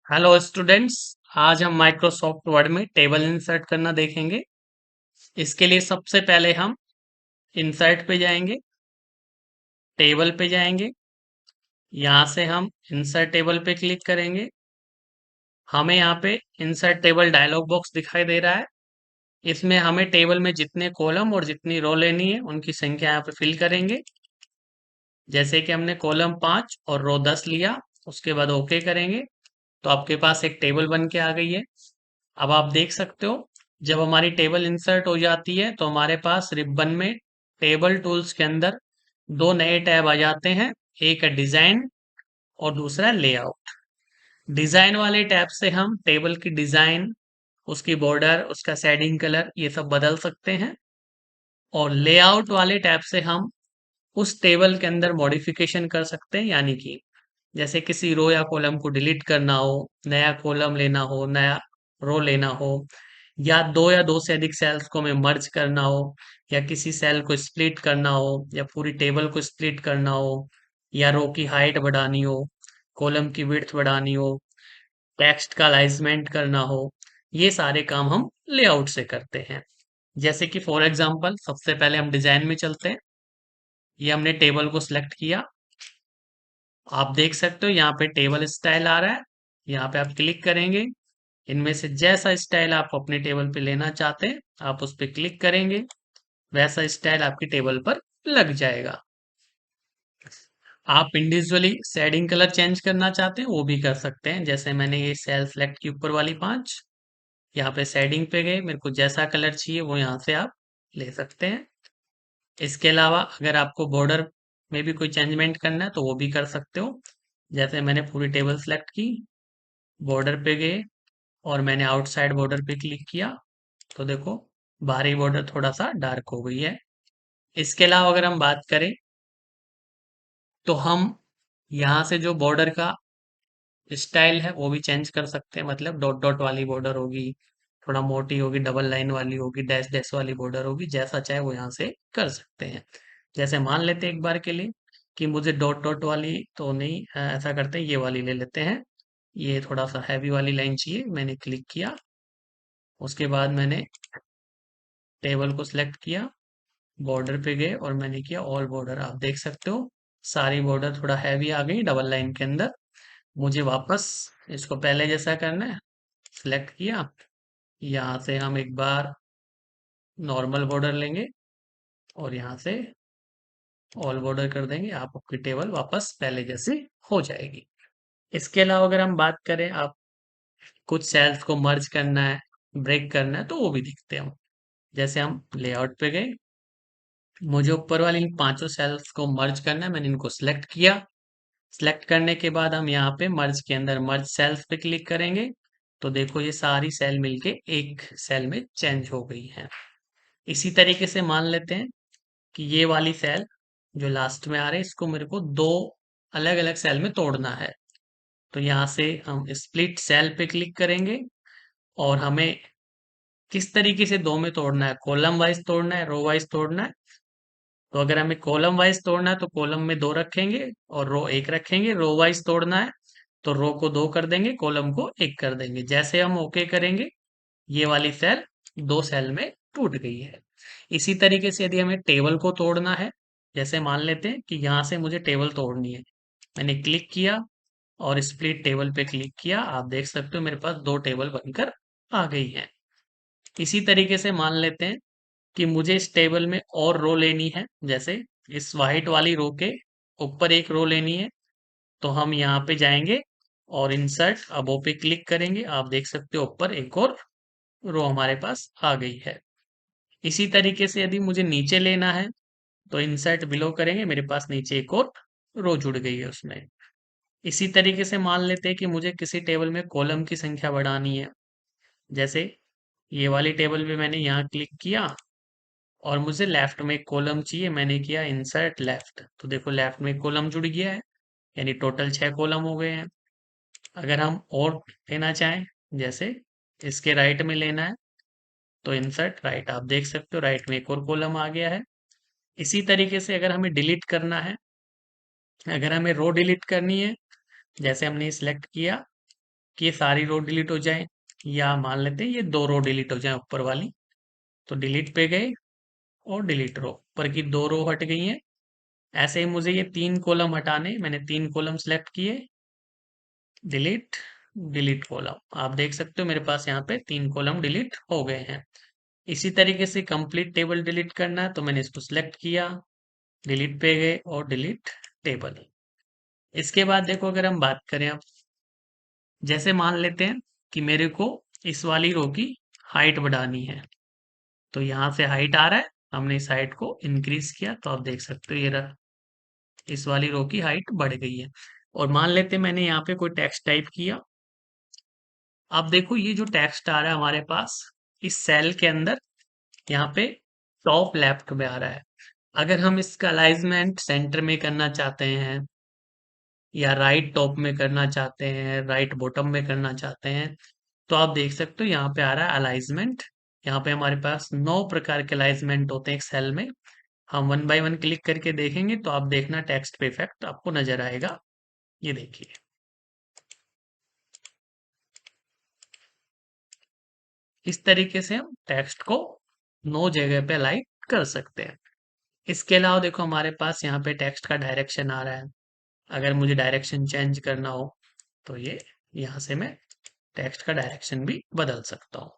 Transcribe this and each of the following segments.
Hello students. आज हम Microsoft word में टेबल इंसर्ट करना देखेंगे। इसके लिए सबसे पहले हम इंसर्ट पे जाएंगे, टेबल पे जाएंगे। यहाँ से हम इंसर्ट टेबल पे क्लिक करेंगे। हमें यहाँ पे इंसर्ट टेबल डायलॉग बॉक्स दिखाई दे रहा है। इसमें हमें टेबल में जितने कॉलम और जितनी रो लेनी है उनकी संख्या यहाँ पे फिल करेंगे। जैसे कि हमने कॉलम 5 और रो 10 लिया, उसके बाद ओके करेंगे तो आपके पास एक टेबल बन के आ गई है। अब आप देख सकते हो, जब हमारी टेबल इंसर्ट हो जाती है तो हमारे पास रिबन में टेबल टूल्स के अंदर दो नए टैब आ जाते हैं। एक है डिजाइन और दूसरा है लेआउट। डिजाइन वाले टैब से हम टेबल की डिजाइन, उसकी बॉर्डर, उसका शेडिंग कलर ये सब बदल सकते हैं। और लेआउट वाले टैब से हम उस टेबल के अंदर मॉडिफिकेशन कर सकते हैं, यानी कि जैसे किसी रो या कॉलम को डिलीट करना हो, नया कॉलम लेना हो, नया रो लेना हो, या दो से अधिक सेल्स को हमें मर्ज करना हो, या किसी सेल को स्प्लिट करना हो, या पूरी टेबल को स्प्लिट करना हो, या रो की हाइट बढ़ानी हो, कॉलम की विड्थ बढ़ानी हो, टेक्स्ट का अलाइनमेंट करना हो, ये सारे काम हम लेआउट से करते हैं। जैसे कि फॉर एग्जांपल सबसे पहले हम डिजाइन में चलते हैं। ये हमने टेबल को सिलेक्ट किया। आप देख सकते हो यहाँ पे टेबल स्टाइल आ रहा है। यहाँ पे आप क्लिक करेंगे, इनमें से जैसा स्टाइल आप अपने टेबल पे लेना चाहते हैं आप उस पे क्लिक करेंगे, वैसा स्टाइल आपकी टेबल पर लग जाएगा। आप इंडिविजुअली शेडिंग कलर चेंज करना चाहते हैं वो भी कर सकते हैं। जैसे मैंने ये सेल सेलेक्ट की ऊपर वाली 5, यहाँ पे शेडिंग पे गए, मेरे को जैसा कलर चाहिए वो यहाँ से आप ले सकते हैं। इसके अलावा अगर आपको बॉर्डर में भी कोई चेंजमेंट करना है तो वो भी कर सकते हो। जैसे मैंने पूरी टेबल सेलेक्ट की, बॉर्डर पे गए और मैंने आउटसाइड बॉर्डर पे क्लिक किया तो देखो बाहरी बॉर्डर थोड़ा सा डार्क हो गई है। इसके अलावा अगर हम बात करें तो हम यहाँ से जो बॉर्डर का स्टाइल है वो भी चेंज कर सकते हैं। मतलब डॉट डॉट वाली बॉर्डर होगी, थोड़ा मोटी होगी, डबल लाइन वाली होगी, डैश डैश वाली बॉर्डर होगी, जैसा चाहे वो यहाँ से कर सकते हैं। जैसे मान लेते हैं एक बार के लिए कि मुझे डॉट डॉट वाली तो नहीं, ऐसा करते हैं ये वाली ले लेते हैं। ये थोड़ा सा हैवी वाली लाइन चाहिए, मैंने क्लिक किया। उसके बाद मैंने टेबल को सिलेक्ट किया, बॉर्डर पे गए और मैंने किया ऑल बॉर्डर। आप देख सकते हो सारी बॉर्डर थोड़ा हैवी आ गई डबल लाइन के अंदर। मुझे वापस इसको पहले जैसा करना है, सिलेक्ट किया, यहाँ से हम एक बार नॉर्मल बॉर्डर लेंगे और यहाँ से ऑल बॉर्डर कर देंगे। आप आपकी टेबल वापस पहले जैसी हो जाएगी। इसके अलावा अगर हम बात करें, आप कुछ सेल्स को मर्ज करना है, ब्रेक करना है तो वो भी दिखते हैं। जैसे हम लेआउट पे गए, मुझे ऊपर वाली इन पांचों सेल्स को मर्ज करना है, मैंने इनको सिलेक्ट किया। सिलेक्ट करने के बाद हम यहाँ पे मर्ज के अंदर मर्ज सेल्स पे क्लिक करेंगे तो देखो ये सारी सेल मिलके एक सेल में चेंज हो गई है। इसी तरीके से मान लेते हैं कि ये वाली सेल जो लास्ट में आ रही है इसको मेरे को दो अलग अलग सेल में तोड़ना है। तो यहाँ से हम स्प्लिट सेल पे क्लिक करेंगे और हमें किस तरीके से दो में तोड़ना है, कॉलम वाइज तोड़ना है, रो वाइज तोड़ना है। तो अगर हमें कॉलम वाइज तोड़ना है तो कॉलम में दो रखेंगे और रो एक रखेंगे। रो वाइज तोड़ना है तो रो को दो कर देंगे, कॉलम को एक कर देंगे। जैसे हम ओके करेंगे ये वाली सेल दो सेल में टूट गई है। इसी तरीके से यदि हमें टेबल को तोड़ना है, जैसे मान लेते हैं कि यहाँ से मुझे टेबल तोड़नी है, मैंने क्लिक किया और स्प्लिट टेबल पे क्लिक किया। आप देख सकते हो मेरे पास दो टेबल बनकर आ गई है। इसी तरीके से मान लेते हैं कि मुझे इस टेबल में और रो लेनी है। जैसे इस वाइट वाली रो के ऊपर एक रो लेनी है तो हम यहाँ पे जाएंगे और इंसर्ट अबो पे क्लिक करेंगे। आप देख सकते हो ऊपर एक और रो हमारे पास आ गई है। इसी तरीके से यदि मुझे नीचे लेना है तो इंसर्ट बिलो करेंगे, मेरे पास नीचे एक और रो जुड़ गई है उसमें। इसी तरीके से मान लेते हैं कि मुझे किसी टेबल में कॉलम की संख्या बढ़ानी है। जैसे ये वाली टेबल पे मैंने यहाँ क्लिक किया और मुझे लेफ्ट में एक कॉलम चाहिए, मैंने किया इंसर्ट लेफ्ट तो देखो लेफ्ट में एक कॉलम जुड़ गया है, यानी टोटल 6 कॉलम हो गए हैं। अगर हम और लेना चाहें, जैसे इसके राइट में लेना है तो इंसर्ट राइट, आप देख सकते हो राइट में एक और कॉलम आ गया है। इसी तरीके से अगर हमें डिलीट करना है, अगर हमें रो डिलीट करनी है, जैसे हमने सिलेक्ट किया कि ये सारी रो डिलीट हो जाए, या मान लेते हैं ये 2 रो डिलीट हो जाए ऊपर वाली। तो डिलीट पे गए और डिलीट रो, ऊपर की 2 रो हट गई हैं। ऐसे ही मुझे ये 3 कॉलम हटाने, मैंने 3 कॉलम सेलेक्ट किए, डिलीट, डिलीट कॉलम। आप देख सकते हो मेरे पास यहाँ पे 3 कॉलम डिलीट हो गए हैं। इसी तरीके से कंप्लीट टेबल डिलीट करना है, तो मैंने इसको सिलेक्ट किया, डिलीट पे गए और डिलीट टेबल। इसके बाद देखो, अगर हम बात करें अब, जैसे मान लेते हैं कि मेरे को इस वाली रो की हाइट बढ़ानी है, तो यहाँ से हाइट आ रहा है, हमने इस हाइट को इंक्रीज किया, तो आप देख सकते हो ये रहा, इस वाली रो की हाइट बढ़ गई है। और मान लेते हैं मैंने यहाँ पे कोई टेक्स्ट टाइप किया। अब देखो ये जो टेक्स्ट आ रहा है हमारे पास इस सेल के अंदर, यहाँ पे टॉप लेफ्ट में आ रहा है। अगर हम इसका अलाइनमेंट सेंटर में करना चाहते हैं, या राइट टॉप में करना चाहते हैं, राइट बॉटम में करना चाहते हैं, तो आप देख सकते हो यहाँ पे आ रहा है अलाइनमेंट। यहाँ पे हमारे पास 9 प्रकार के अलाइनमेंट होते हैं एक सेल में। हम वन बाय वन क्लिक करके देखेंगे तो आप देखना टेक्स्ट पे इफेक्ट आपको नजर आएगा। ये देखिए, इस तरीके से हम टेक्स्ट को 9 जगह पे अलाइन कर सकते हैं। इसके अलावा देखो हमारे पास यहाँ पे टेक्स्ट का डायरेक्शन आ रहा है। अगर मुझे डायरेक्शन चेंज करना हो तो ये यहाँ से मैं टेक्स्ट का डायरेक्शन भी बदल सकता हूँ।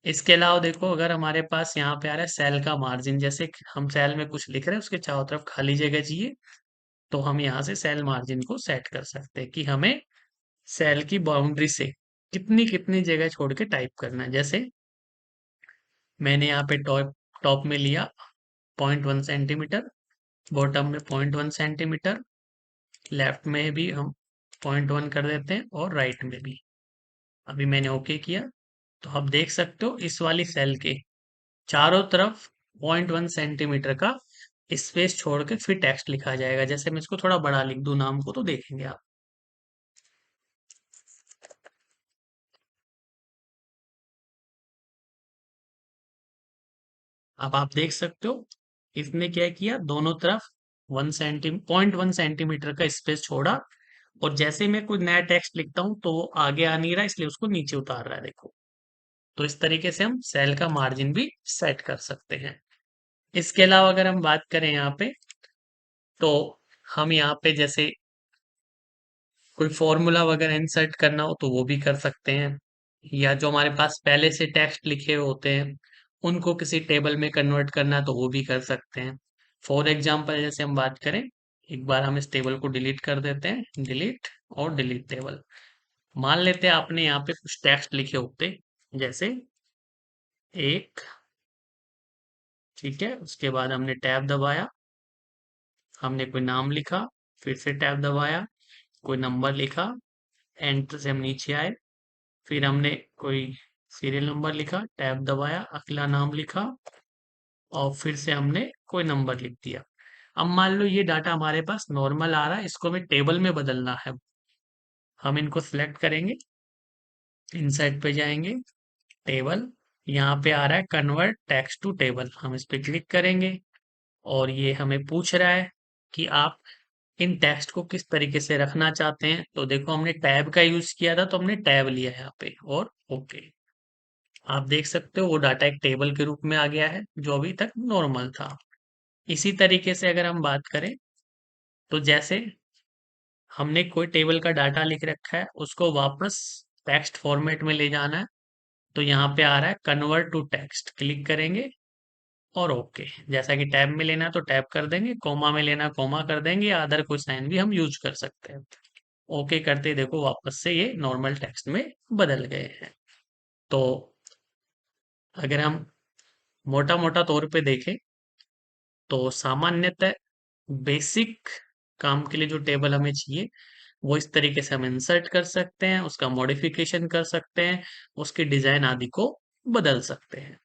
इसके अलावा देखो, अगर हमारे पास यहाँ पे आ रहा है सेल का मार्जिन, जैसे कि हम सेल में कुछ लिख रहे हैं उसके चारों तरफ खाली जगह चाहिए, तो हम यहाँ से सेल मार्जिन को सेट कर सकते हैं कि हमें सेल की बाउंड्री से कितनी कितनी जगह छोड़ के टाइप करना है। जैसे मैंने यहाँ पे टॉप टॉप में लिया 0.1 सेंटीमीटर, बॉटम में 0.1 सेंटीमीटर, लेफ्ट में भी हम 0.1 कर देते हैं और राइट में भी। अभी मैंने ओके किया, तो आप देख सकते हो इस वाली सेल के चारों तरफ 0.1 सेंटीमीटर का स्पेस छोड़ के फिर टेक्स्ट लिखा जाएगा। जैसे मैं इसको थोड़ा बड़ा लिख दूं नाम को, तो देखेंगे आप। अब आप देख सकते हो इसने क्या किया, दोनों तरफ 0.1 सेंटीमीटर का स्पेस छोड़ा, और जैसे मैं कोई नया टेक्स्ट लिखता हूं तो वो आगे आ नहीं रहा, इसलिए उसको नीचे उतार रहा है, देखो। तो इस तरीके से हम सेल का मार्जिन भी सेट कर सकते हैं। इसके अलावा अगर हम बात करें यहाँ पे, तो हम यहाँ पे जैसे कोई फॉर्मूला वगैरह इंसर्ट करना हो तो वो भी कर सकते हैं, या जो हमारे पास पहले से टेक्स्ट लिखे हुए होते हैं उनको किसी टेबल में कन्वर्ट करना है तो वो भी कर सकते हैं। फॉर एग्जांपल जैसे हम बात करें, एक बार हम इस टेबल को डिलीट कर देते हैं, डिलीट और डिलीट टेबल। मान लेते हैं आपने यहाँ पे कुछ टेक्स्ट लिखे होते, जैसे एक, ठीक है, उसके बाद हमने टैब दबाया, हमने कोई नाम लिखा, फिर से टैब दबाया, कोई नंबर लिखा, एंटर से हम नीचे आए, फिर हमने कोई सीरियल नंबर लिखा, टैब दबाया, अगला नाम लिखा, और फिर से हमने कोई नंबर लिख दिया। अब मान लो ये डाटा हमारे पास नॉर्मल आ रहा है, इसको हमें टेबल में बदलना है। हम इनको सिलेक्ट करेंगे, इंसर्ट पे जाएंगे, टेबल, यहाँ पे आ रहा है कन्वर्ट टेक्स्ट टू टेबल, हम इस पे क्लिक करेंगे, और ये हमें पूछ रहा है कि आप इन टेक्स्ट को किस तरीके से रखना चाहते हैं। तो देखो हमने टैब का यूज किया था, तो हमने टैब लिया है यहाँ पे, और ओके। आप देख सकते हो वो डाटा एक टेबल के रूप में आ गया है, जो अभी तक नॉर्मल था। इसी तरीके से अगर हम बात करें, तो जैसे हमने कोई टेबल का डाटा लिख रखा है, उसको वापस टेक्स्ट फॉर्मेट में ले जाना है, तो यहाँ पे आ रहा है कन्वर्ट टू टेक्स्ट, क्लिक करेंगे और ओके। जैसा कि टैब में लेना है तो टैब कर देंगे, कोमा में लेना कोमा कर देंगे, या अदर कोई साइन भी हम यूज कर सकते हैं। ओके करते ही देखो वापस से ये नॉर्मल टेक्स्ट में बदल गए हैं। तो अगर हम मोटा मोटा तौर पे देखें, तो सामान्यतः बेसिक काम के लिए जो टेबल हमें चाहिए वो इस तरीके से हम इंसर्ट कर सकते हैं, उसका मॉडिफिकेशन कर सकते हैं, उसकी डिजाइन आदि को बदल सकते हैं।